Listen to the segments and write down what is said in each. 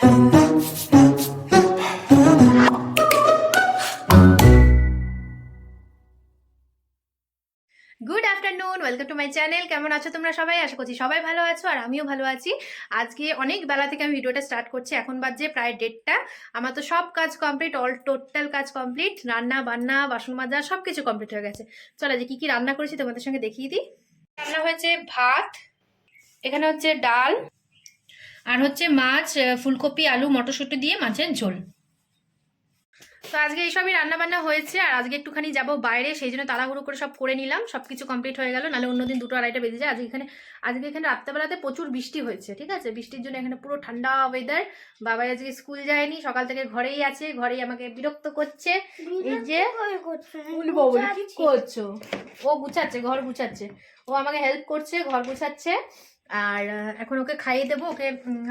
Good afternoon, welcome to my channel. কেমন আছো তোমরা সবাই? আশা করছি সবাই ভালো আছো আর আমিও ভালো আছি। আজকে অনেক বেলা থেকে আমি ভিডিওটা স্টার্ট করছি। এখন বাজে প্রায় 1:30। আমার তো সব কাজ কমপ্লিট, অল টোটাল কাজ কমপ্লিট। রান্না বান্না, বাসন মাজা সব কিছু কমপ্লিট হয়ে গেছে। চলো যে কি রান্না করেছি তোমাদের সঙ্গে দেখিয়ে দিই। রান্না হয়েছে ভাত, এখানে হচ্ছে ডাল, আর হচ্ছে মাছ, ফুলকপি আলু মটরশুঁটি দিয়ে মাছের ঝোল। তো আজকে এইসবই রান্না বান্না হয়েছে। আর আজকে একটুখানি যাবো বাইরে, সেই জন্য তাড়াহুড়ো করে সব করে নিলাম। সবকিছু কমপ্লিট হয়ে গেল, নাহলে অন্যদিন 2টো 2:30 বেজে যায়। আজকে এখানে রাত্রেবেলাতে প্রচুর বৃষ্টি হয়েছে, ঠিক আছে? বৃষ্টির জন্য এখানে পুরো ঠান্ডা ওয়েদার। বাবা আজকে স্কুল যায়নি, সকাল থেকে ঘরেই আছে, ঘরেই আমাকে বিরক্ত করছে। এই যে কি করছো? ও গুছাচ্ছে, ঘর গুছাচ্ছে। ও আমাকে হেল্প করছে, ঘর গুছাচ্ছে। আর এখন ওকে খাইয়ে দেবো, ওকে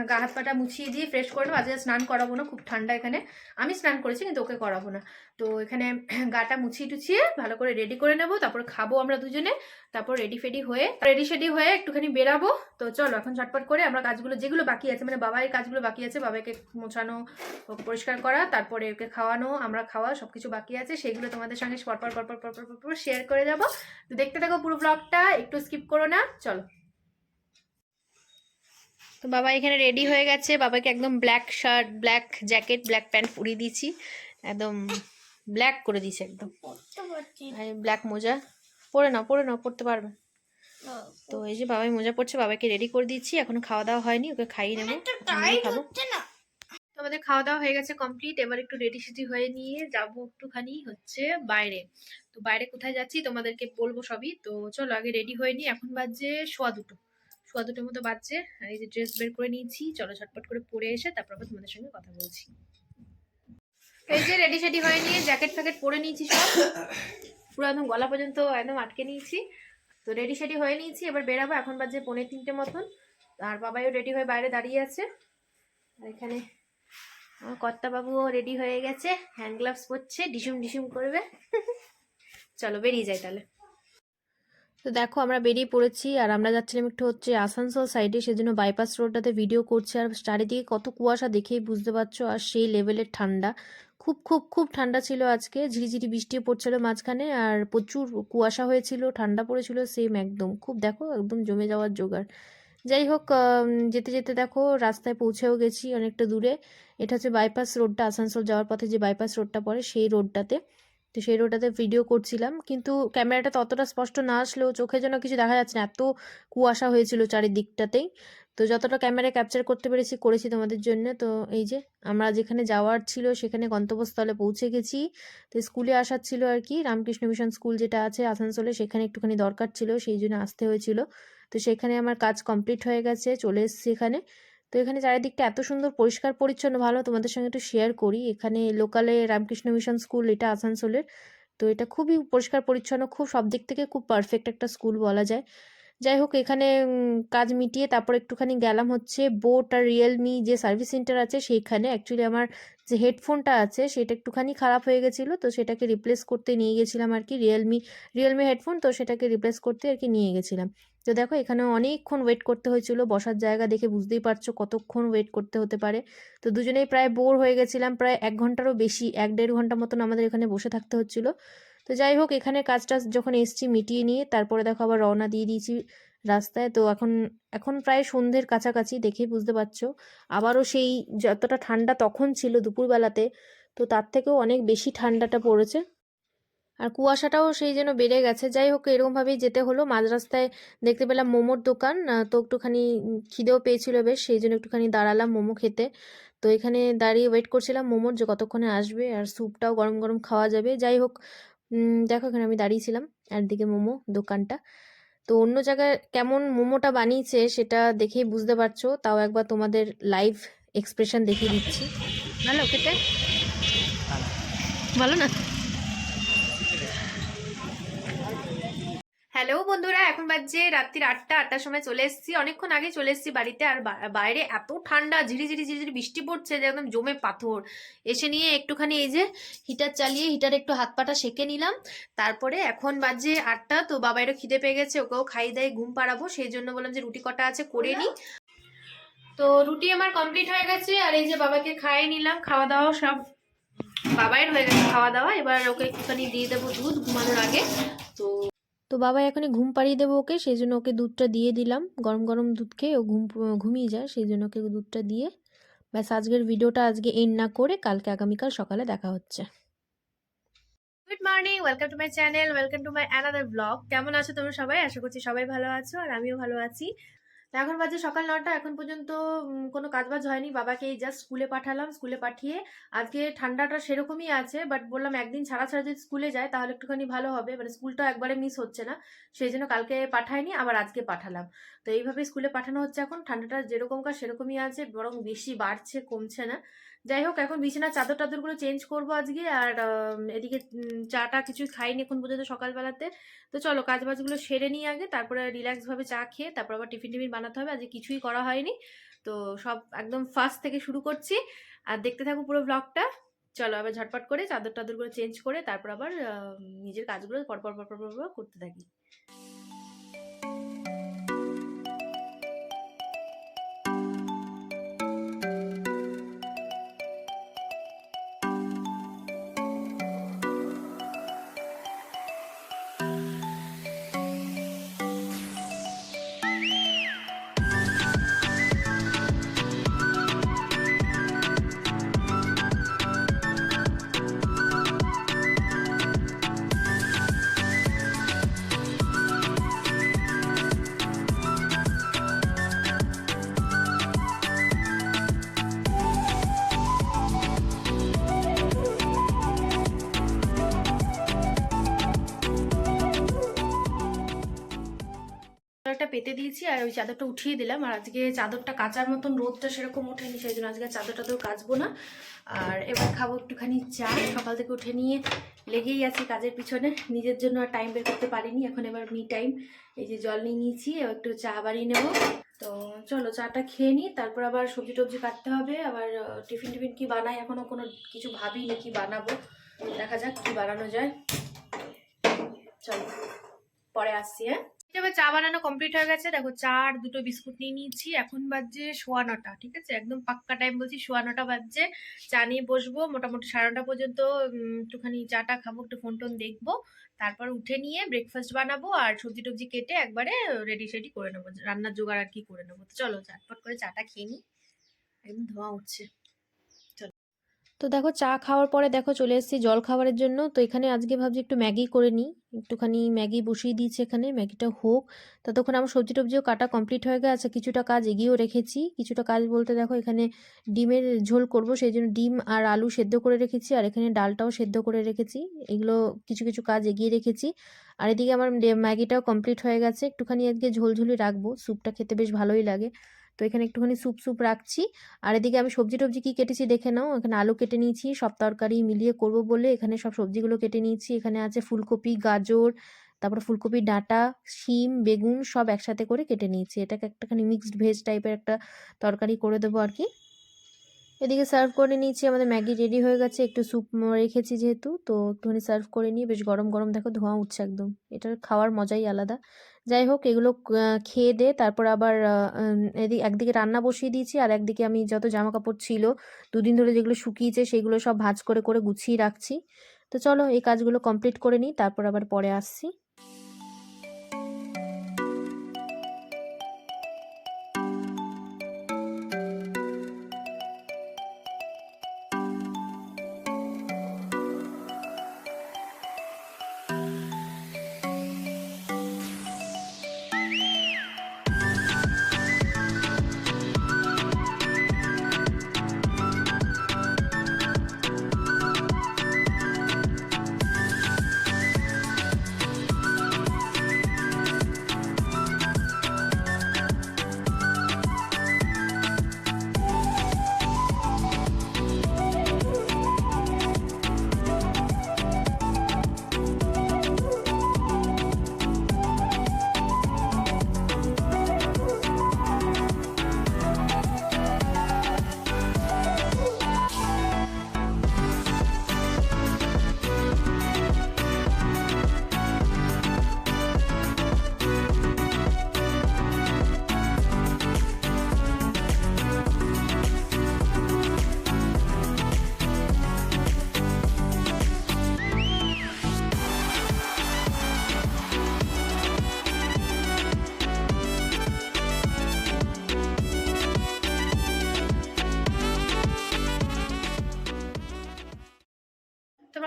গা হাত পাটা মুছিয়ে দিয়ে ফ্রেশ করে দেবো। আজকে স্নান করাবো না, খুব ঠান্ডা এখানে। আমি স্নান করেছি কিন্তু ওকে করাবো না। তো এখানে গাটা মুছিয়ে টুছিয়ে ভালো করে রেডি করে নেবো, তারপর খাবো আমরা দুজনে। তারপর রেডি শেডি হয়ে একটুখানি বেরাবো। তো চলো এখন ঝটপট করে আমরা কাজগুলো যেগুলো বাকি আছে, মানে বাবাইয়ের কাজগুলো বাকি আছে, বাবাইকে মোছানো, ওকে পরিষ্কার করা, তারপরে ওকে খাওয়ানো, আমরা খাওয়া, সবকিছু বাকি আছে। সেগুলো তোমাদের সঙ্গে পরপর শেয়ার করে যাবো। তো দেখতে থাকো পুরো ব্লগটা, একটু স্কিপ করো না। চলো। তো বাবা এখানে রেডি হয়ে গেছে। বাবাকে একদম black shirt, black jacket, black pant পরিয়ে দিয়েছি, একদম ব্ল্যাক করে দিয়েছি একদম। ব্ল্যাক মোজা পরে নাও পড়তে পারবে। তো এই যে বাবাই মোজা পড়ছে, বাবাকে রেডি করে দিচ্ছি। এখনো খাওয়া দাওয়া হয়নি, ওকে খাইয়ে নেবো, খাবো। আমাদের খাওয়া দাওয়া হয়ে গেছে কমপ্লিট। এবার একটু রেডি সেডি হয়ে নিয়ে যাবো একটুখানি হচ্ছে বাইরে। তো বাইরে কোথায় যাচ্ছি তোমাদেরকে বলবো সবই। তো চলো আগে রেডি হয়ে নিই। এখন বাজে 2:15 মতো বাজছে। আর এই যে ড্রেস বের করে নিয়েছি, চলো ঝটপট করে পরে এসে তারপর আবার তোমাদের সঙ্গে কথা বলছি। এই যে রেডি সেডি হয়ে নিয়ে জ্যাকেট ফ্যাকেট পরে নিয়েছি সব, পুরো একদম গলা পর্যন্ত একদম আটকে নিয়েছি। তো রেডি সেডি হয়ে নিয়েছি, এবার বেরাবো। এখন বাজে 2:45 মতন। আর বাবাইও রেডি হয়ে বাইরে দাঁড়িয়ে আছে। আর এখানে আমার কর্তা বাবুও রেডি হয়ে গেছে, হ্যান্ড গ্লাভস পরছে, ডিসুম ডিসুম করবে। চলো বেরিয়ে যাই তাহলে। তো দেখো আমরা বেরিয়ে পড়েছি, আর আমরা যাচ্ছিলাম একটু হচ্ছে আসানসোল সাইডে, সেজন্য বাইপাস রোডটাতে ভিডিও করছি। আর চারিদিকে কত কুয়াশা দেখেই বুঝতে পারছো, আর সেই লেভেলের ঠান্ডা। খুব খুব খুব ঠান্ডা ছিল আজকে, ঝিরিঝিরি বৃষ্টিও পড়ছিল মাঝখানে, আর প্রচুর কুয়াশা হয়েছিল, ঠান্ডা পড়েছিল সেম একদম। খুব দেখো একদম জমে যাওয়ার জোগাড়। যাই হোক, যেতে যেতে দেখো রাস্তায় পৌঁছেও গেছি অনেকটা দূরে। এটা হচ্ছে বাইপাস রোডটা, আসানসোল যাওয়ার পথে যে বাইপাস রোডটা পড়ে সেই রোডটাতে। তো সেই রোডটাতে ভিডিও করছিলাম, কিন্তু ক্যামেরাটা ততটা স্পষ্ট না আসলেও চোখে যেন কিছু দেখা যাচ্ছে না, এত কুয়াশা হয়েছিল চারিদিকটাতেই। তো যতটা ক্যামেরায় ক্যাপচার করতে পেরেছি করেছি তোমাদের জন্য। তো এই যে আমরা যেখানে যাওয়ার ছিল সেখানে গন্তব্যস্থলে পৌঁছে গেছি। তো স্কুলে আসার ছিল আর কি, রামকৃষ্ণ মিশন স্কুল যেটা আছে আসানসোলে, সেখানে একটুখানি দরকার ছিল, সেই জন্য আসতে হয়েছিল। তো সেখানে আমার কাজ কমপ্লিট হয়ে গেছে, চলে এসেছি এখানে। তো এখানে চারিদিকটা এত সুন্দর পরিষ্কার পরিচ্ছন্ন, ভালো তোমাদের সঙ্গে একটু শেয়ার করি। এখানে লোকালে রামকৃষ্ণ মিশন স্কুল, এটা আসানসোলের। তো এটা খুবই পরিষ্কার পরিচ্ছন্ন, খুব সব দিক থেকে খুব পারফেক্ট একটা স্কুল বলা যায়। যাই হোক, এখানে কাজ মিটিয়ে তারপর একটুখানি গেলাম হচ্ছে বোট আর রিয়েলমি যে সার্ভিস সেন্টার আছে সেইখানে। অ্যাকচুয়ালি আমার যে হেডফোনটা আছে সেটা একটুখানি খারাপ হয়ে গেছিলো, তো সেটাকে রিপ্লেস করতে নিয়ে গেছিলাম আর কি। রিয়েলমি হেডফোন, তো সেটাকে রিপ্লেস করতে আর কি নিয়ে গেছিলাম। তো দেখো এখানে অনেকক্ষণ ওয়েট করতে হয়েছিল, বসার জায়গা দেখে বুঝতেই পারছো কতক্ষণ ওয়েট করতে হতে পারে। তো দুজনেই প্রায় বোর হয়ে গেছিলাম, প্রায় 1 ঘন্টারও বেশি, 1-1.5 ঘন্টা মতন আমাদের এখানে বসে থাকতে হচ্ছিল। তো যাই হোক, এখানে কাজটা যখন এসছি মিটিয়ে নিয়ে তারপরে দেখো আবার রওনা দিয়ে দিয়েছি রাস্তায়। তো এখন এখন প্রায় সন্ধ্যের কাছাকাছি, দেখেই বুঝতে পারছো। আবারও সেই যতটা ঠান্ডা তখন ছিল দুপুরবেলাতে, তো তার থেকেও অনেক বেশি ঠান্ডাটা পড়েছে। আর কুয়াশাটাও সেই যেন বেড়ে গেছে। যাই হোক, এরকমভাবেই যেতে হলো। মাঝ রাস্তায় দেখতে পেলাম মোমোর দোকান, তো একটুখানি খিদেও পেয়েছিল বেশ, সেই জন্য একটুখানি দাঁড়ালাম মোমো খেতে। তো এখানে দাঁড়িয়ে ওয়েট করছিলাম মোমোর, যে কতক্ষণে আসবে, আর স্যুপটাও গরম গরম খাওয়া যাবে। যাই হোক, দেখো এখানে আমি দাঁড়িয়েছিলাম, আর দিকে মোমো দোকানটা। তো অন্য জায়গায় কেমন মোমোটা বানিয়েছে সেটা দেখেই বুঝতে পারছো, তাও একবার তোমাদের লাইভ এক্সপ্রেশন দেখিয়ে দিচ্ছি। ভালো খেতে? ভালো না? হ্যালো বন্ধুরা, এখন বাজে রাত্রির 8টার সময় চলে এসেছি, অনেকক্ষণ আগে চলে এসেছি বাড়িতে। আর বাইরে এত ঠান্ডা, ঝিরিঝিরি ঝিরিঝিরি বৃষ্টি পড়ছে যে একদম জমে পাথর। এসে নিয়ে একটুখানি এই যে হিটার চালিয়ে হিটারে একটু হাত পাটা সেঁকে নিলাম। তারপরে এখন বাজে 8টা, তো বাবাইরও খিদে পেয়ে গেছে, ওকেও খাই দাই ঘুম পাড়াবো, সেই জন্য বললাম যে রুটি কটা আছে করে নিই। তো রুটি আমার কমপ্লিট হয়ে গেছে, আর এই যে বাবাকে খাইয়ে নিলাম, খাওয়া দাওয়া সব বাবাইয়ের হয়ে গেছে খাওয়া দাওয়া। এবার ওকে একটুখানি দিয়ে দেবো দুধ ঘুমানোর আগে। তো তো বাবা এখনই ঘুম পাড়িয়ে দেবো ওকে, সেই জন্য ওকে দুধটা দিয়ে দিলাম। গরম গরম দুধ খেয়ে ও ঘুমিয়ে যায়, সেই জন্য ওকে দুধটা দিয়ে ব্যাস আজকের ভিডিওটা আজকে এন্ড না করে কালকে আগামীকাল সকালে দেখা হচ্ছে। Good morning, welcome to my channel, welcome to my another blog. কেমন আছো তোমরা সবাই? আশা করছি সবাই ভালো আছো, আর আমিও ভালো আছি। এখন বাজে সকাল 9টা, এখন পর্যন্ত কোনো কাজবাজ হয়নি। বাবাকে এই জাস্ট স্কুলে পাঠালাম, স্কুলে পাঠিয়ে আজকে ঠান্ডাটা সেরকমই আছে, বাট বললাম একদিন ছাড়া ছাড়া যদি স্কুলে যায় তাহলে একটুখানি ভালো হবে, মানে স্কুলটা একবারে মিস হচ্ছে না, সেই জন্য কালকে পাঠাইনি, আবার আজকে পাঠালাম। তো এইভাবে স্কুলে পাঠানো হচ্ছে। এখন ঠান্ডাটা যেরকমকার সেরকমই আছে, বরং বেশি বাড়ছে, কমছে না। যাই হোক, এখন বিছানার চাদর টাদরগুলো চেঞ্জ করবো আজকে। আর এদিকে চাটা কিছু খাইনি এখন পর্যন্ত সকালবেলাতে। তো চলো কাজ বাজগুলো সেরে নিই আগে, তারপরে রিল্যাক্স ভাবে চা খেয়ে তারপর আবার টিফিন বানাতে হবে। আজকে কিছুই করা হয়নি, তো সব একদম ফার্স্ট থেকে শুরু করছি, আর দেখতে থাকো পুরো ব্লগটা। চলো আবার ঝটপট করে চাদর টাদরগুলো চেঞ্জ করে তারপর আবার নিজের কাজগুলো পরপর পরপর পরপর করতে থাকি। চাদরটা পেতে দিয়েছি আর ওই চাদরটা উঠিয়ে দিলাম। আর আজকে চাদরটা কাচার মতন রোদটা সেরকম ওঠেনি, সেই জন্য আজকে চাদরটা তো কাচবো না। আর এবার খাবো একটুখানি চা। সকাল থেকে উঠে নিয়ে লেগেই আছি কাজের পিছনে, নিজের জন্য আর টাইম বের করতে পারিনি। এখন এবার মি টাইম, এই যে জল নিয়ে নিয়েছি, একটু চা বানিয়ে নেবো। তো চলো চাটা খেয়ে নিই, তারপর আবার সবজি টবজি কাটতে হবে। আবার টিফিন কি বানাই এখনো কোনো কিছু ভাবিনি কি বানাবো, দেখা যাক কি বানানো যায়। চলো পরে আসছি। হ্যাঁ, এবার চা বানানো কমপ্লিট হয়ে গেছে। দেখো চা আর দুটো বিস্কুট নিয়ে নিয়েছি। এখন বাজছে 9:15, ঠিক আছে, একদম পাক্কা টাইম বলছি, 9:15 বাজছে। চা নিয়ে বসবো মোটামুটি 9:30 পর্যন্ত, একটুখানি চাটা খাবো, একটু ফোন টোন দেখবো, তারপর উঠে নিয়ে ব্রেকফাস্ট বানাবো আর সবজি টবজি কেটে একবারে রেডি সেডি করে নেবো, রান্নার জোগাড় আর কি করে নেবো। চলো ঝটপট করে চাটা খেয়ে নিই, একদম ধোঁয়া উঠছে। তো দেখো চা খাওয়ার পরে দেখো চলে এসেছি জল খাবারের জন্য। তো এখানে আজকে ভাবছি একটু ম্যাগি করে নিই, একটুখানি ম্যাগি বসিয়ে দিয়েছি এখানে, ম্যাগিটা হোক। ততক্ষণ আমার সবজি টবজিও কাটা কমপ্লিট হয়ে গেছে, কিছুটা কাজ এগিয়েও রেখেছি। কিছুটা কাজ বলতে দেখো এখানে ডিমের ঝোল করব, সেই জন্য ডিম আর আলু সেদ্ধ করে রেখেছি, আর এখানে ডালটাও সেদ্ধ করে রেখেছি। এগুলো কিছু কিছু কাজ এগিয়ে রেখেছি। আর এদিকে আমার ম্যাগিটাও কমপ্লিট হয়ে গেছে। একটুখানি আজকে ঝোলঝুলি রাখবো, স্যুপটা খেতে বেশ ভালোই লাগে, তো এখানে একটুখানি স্যুপ রাখছি। আর এদিকে আমি সবজি টবজি কি কেটেছি দেখে নাও। এখানে আলু কেটে নিয়েছি, সব তরকারি মিলিয়ে করব বলে এখানে সব সবজিগুলো কেটে নিয়েছি। এখানে আছে ফুলকপি, গাজর, তারপরে ফুলকপির ডাঁটা, শিম, বেগুন সব একসাথে করে কেটে নিয়েছি। এটাকে একটাখানি মিক্সড ভেজ টাইপের একটা তরকারি করে দেবো আর কি। এদিকে সার্ভ করে নিয়েছি, আমাদের ম্যাগি রেডি হয়ে গেছে। একটু স্যুপ রেখেছি যেহেতু, তো একটুখানি সার্ভ করে নিয়ে বেশ গরম গরম দেখো ধোঁয়া উঠছে একদম, এটার খাওয়ার মজাই আলাদা। যাই হোক, এগুলো খেয়ে দে তারপর আবার একদিকে রান্না বসিয়ে দিয়েছি, আর একদিকে আমি যত জামা কাপড় ছিল দুদিন ধরে যেগুলো শুকিয়েছে সেগুলো সব ভাঁজ করে করে গুছিয়ে রাখছি। তো চলো এই কাজগুলো কমপ্লিট করে নিই, তারপর আবার পরে আসছি।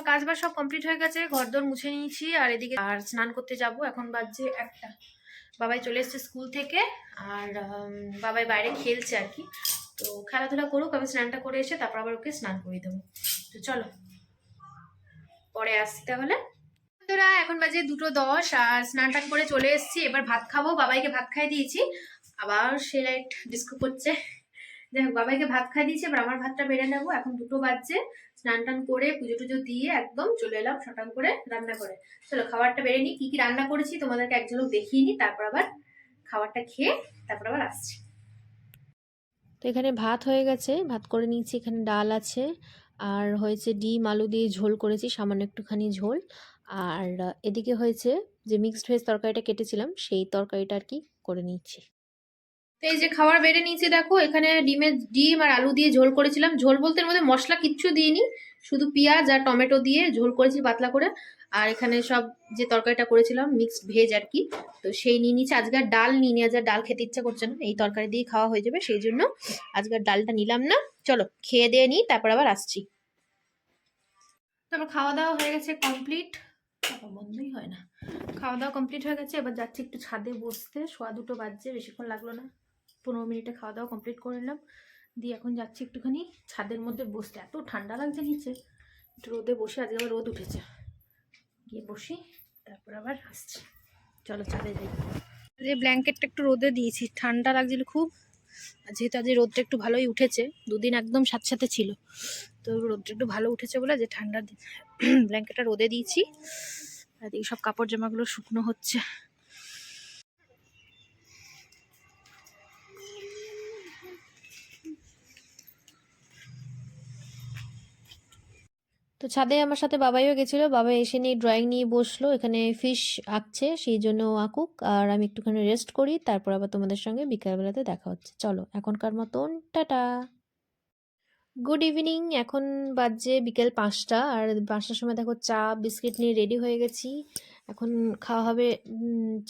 আমার কাজ বাজ সব কমপ্লিট হয়ে গেছে, ঘরদোর মুছে নিয়েছি, আর এদিকে আর স্নান করতে যাব। এখন বাজছে 1টা। বাবাই চলে এসেছে স্কুল থেকে, আর বাবাই বাইরে খেলছে আর কি। তো খেলাধুলা করুক, আমি স্নানটা করে এসে তারপর আবার ওকে স্নান করিয়ে দেবো। তো চলো পরে আসছি তাহলে। বন্ধুরা এখন বাজে 2:10, আর স্নান টান করে চলে এসেছি। এবার ভাত খাবো, বাবাইকে ভাত খাই দিয়েছি। আবার সে লাইট ডিস্কো করছে। যাই হোক, বাবাইকে ভাত খাই দিয়েছি, এবার আমার ভাতটা বেড়ে নেবো। এখন 2টো বাজছে, স্নান টান করে পুজো টুজো দিয়ে একদম চলে এলাম শটান করে রান্না করে। চলো খাবারটা বেড়ে নিই, কি কি রান্না করেছি তোমাদেরকে এক ঝলক দেখিয়ে নিই, তারপর আবার খাবারটা খেয়ে তারপর আবার আসছি। তো এখানে ভাত হয়ে গেছে, ভাত করে নিয়েছি। এখানে ডাল আছে, আর হয়েছে ডিম আলু দিয়ে ঝোল করেছি, সামান্য একটুখানি ঝোল। আর এদিকে হয়েছে যে মিক্সড ভেজ তরকারিটা কেটেছিলাম, সেই তরকারিটা আর কি করে নিচ্ছি। তো এই যে খাবার বেড়ে নিয়েছি, দেখো এখানে ডিম আর আলু দিয়ে ঝোল করেছিলাম। ঝোল বলতে এর মধ্যে মশলা কিচ্ছু দিইনি, শুধু পেঁয়াজ আর টমেটো দিয়ে ঝোল করেছি পাতলা করে। আর এখানে সব যে তরকারিটা করেছিলাম মিক্সড ভেজ আর কি, তো সেই নিয়ে নিচ্ছি। আজকে আর ডাল নিয়ে নিয়ে, আজ আর ডাল খেতে ইচ্ছা করছে না, এই তরকারি দিয়ে খাওয়া হয়ে যাবে, সেই জন্য আজকে আর ডালটা নিলাম না। চলো খেয়ে দিয়ে নিই, তারপর আবার আসছি। তারপর খাওয়া দাওয়া হয়ে গেছে কমপ্লিট, বন্ধই হয় না। খাওয়া দাওয়া কমপ্লিট হয়ে গেছে, এবার যাচ্ছি একটু ছাদে বসতে। 2:15 বাজছে, বেশিক্ষণ লাগলো না, 15 মিনিটে খাওয়া দাওয়া কমপ্লিট করে নিলাম। দিয়ে এখন যাচ্ছি একটুখানি ছাদের মধ্যে বসতে। এত ঠান্ডা লাগছে নিচে, একটু রোদে বসে, আজকে আবার রোদ উঠেছে, গিয়ে বসি তারপর আবার আসছি। চলো ছাদে যাই। যে ব্ল্যাঙ্কেটটা একটু রোদে দিয়েছি, ঠান্ডা লাগছিল খুব। আর যেহেতু আজ রোদটা একটু ভালোই উঠেছে, দুদিন একদম সাথে ছিল, তো রোদটা একটু ভালো উঠেছে বলে যে ঠান্ডার দিন ব্ল্যাঙ্কেটটা রোদে দিয়েছি। আর এই সব কাপড় জামাগুলো শুকনো হচ্ছে। তো ছাদে আমার সাথে বাবাইও গেছিলো, বাবাই এসে নিয়ে ড্রয়িং নিয়ে বসলো, এখানে ফিশ আঁকছে, সেই জন্য আঁকুক, আর আমি একটুখানি রেস্ট করি, তারপর আবার তোমাদের সঙ্গে বিকালবেলাতে দেখা হচ্ছে। চলো এখনকার মতন টাটা, গুড ইভিনিং। এখন বাজে বিকেল 5টা, আর 5টার সময় দেখো চা বিস্কিট নিয়ে রেডি হয়ে গেছি। এখন খাওয়া হবে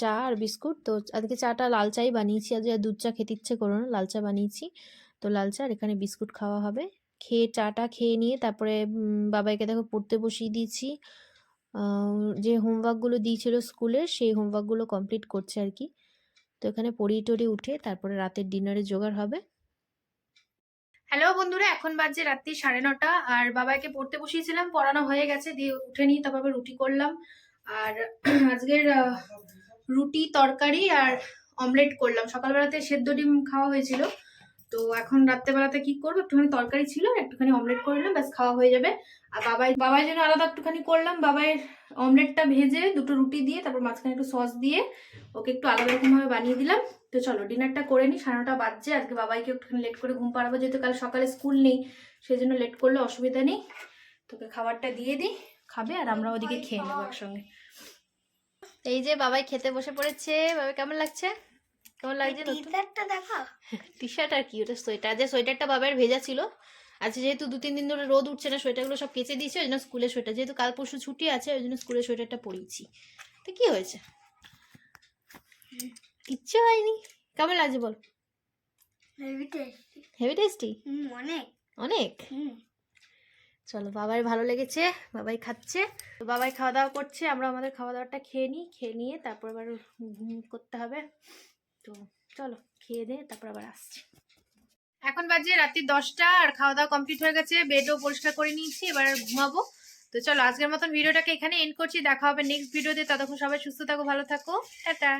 চা আর বিস্কুট। তো আজকে চাটা লাল চাই বানিয়েছি, আজকে আর দুধ চা খেতে ইচ্ছে করো না, লাল চা বানিয়েছি। তো লাল চা আর এখানে বিস্কুট খাওয়া হবে। খেয়ে চাটা খেয়ে নিয়ে তারপরে বাবাইকে দেখো পড়তে বসিয়ে দিয়েছি। যে হোমওয়ার্কগুলো দিয়েছিল স্কুলে, সেই হোমওয়ার্কগুলো কমপ্লিট করছে আর কি। তো এখানে পড়িয়ে টড়িয়ে উঠে তারপরে রাতের ডিনারে জোগাড় হবে। হ্যালো বন্ধুরা, এখন বাজে রাত্রি 9:30, আর বাবাকে পড়তে বসিয়েছিলাম, পড়ানো হয়ে গেছে, দিয়ে উঠে নিয়ে তারপর রুটি করলাম। আর আজকের রুটি তরকারি আর অমলেট করলাম। সকালবেলাতে সেদ্ধ ডিম খাওয়া হয়েছিল, তো এখন রাত্রেবেলাতে কি করবো, একটুখানি তরকারি ছিল, একটুখানি অমলেট করে নিলাম, ব্যাস খাওয়া হয়ে যাবে। আর বাবাই জন্য আলাদা একটুখানি করলাম। বাবাইয়ের অমলেটটা ভেজে দুটো রুটি দিয়ে তারপর মাঝখানে একটু সস দিয়ে ওকে একটু আলাদা রকমভাবে বানিয়ে দিলাম। তো চলো ডিনারটা করে নিই, 9:30 বাজছে। আজকে বাবাইকে একটুখানি লেট করে ঘুম পাড়াবো, যেহেতু কাল সকালে স্কুল নেই, সেই জন্য লেট করলে অসুবিধা নেই। তোকে খাবারটা দিয়ে দিই, খাবে, আর আমরা ওদিকে খেয়ে নেবো একসঙ্গে। এই যে বাবাই খেতে বসে পড়েছে। বাবাই কেমন লাগছে? কেমন লাগছে? টি-শার্টটা দেখো। টি-শার্ট আর কি, ওটা সোয়েটার। যে সোয়েটারটা বাবার ভেজা ছিল, আজকে যেহেতু 2-3 দিন ধরে রোদ উঠছে না, সোয়েটারগুলো সব কেচে দিয়েছে, ওই জন্য স্কুলের সোয়েটার, যেহেতু কাল পরশু ছুটি আছে, ওই জন্য স্কুলের সোয়েটারটা পরিয়েছি। তো কি হয়েছে, কিচ্ছু হয়নি। কেমন লাগছে বল? Heavy tasty. Heavy tasty? অনেক অনেক। চলো, বাবার ভালো লেগেছে, বাবাই খাচ্ছে। তো বাবাই খাওয়া দাওয়া করছে, আমরা আমাদের খাওয়া দাওয়াটা খেয়ে নিই, খেয়ে নিয়ে তারপর আবার ঘুম করতে হবে। তো চলো খেয়ে দিয়ে তারপর আবার আসছি। এখন বাজে রাত্রি 10টা, আর খাওয়া দাওয়া কমপ্লিট হয়ে গেছে, বেডও পরিষ্কার করে নিয়েছি, এবার ঘুমাবো। তো চলো আজকের মতন ভিডিওটাকে এখানে এন্ড করছি, দেখা হবে নেক্সট ভিডিওতে। ততক্ষণ সবাই সুস্থ থাকো, ভালো থাকো, টাটা।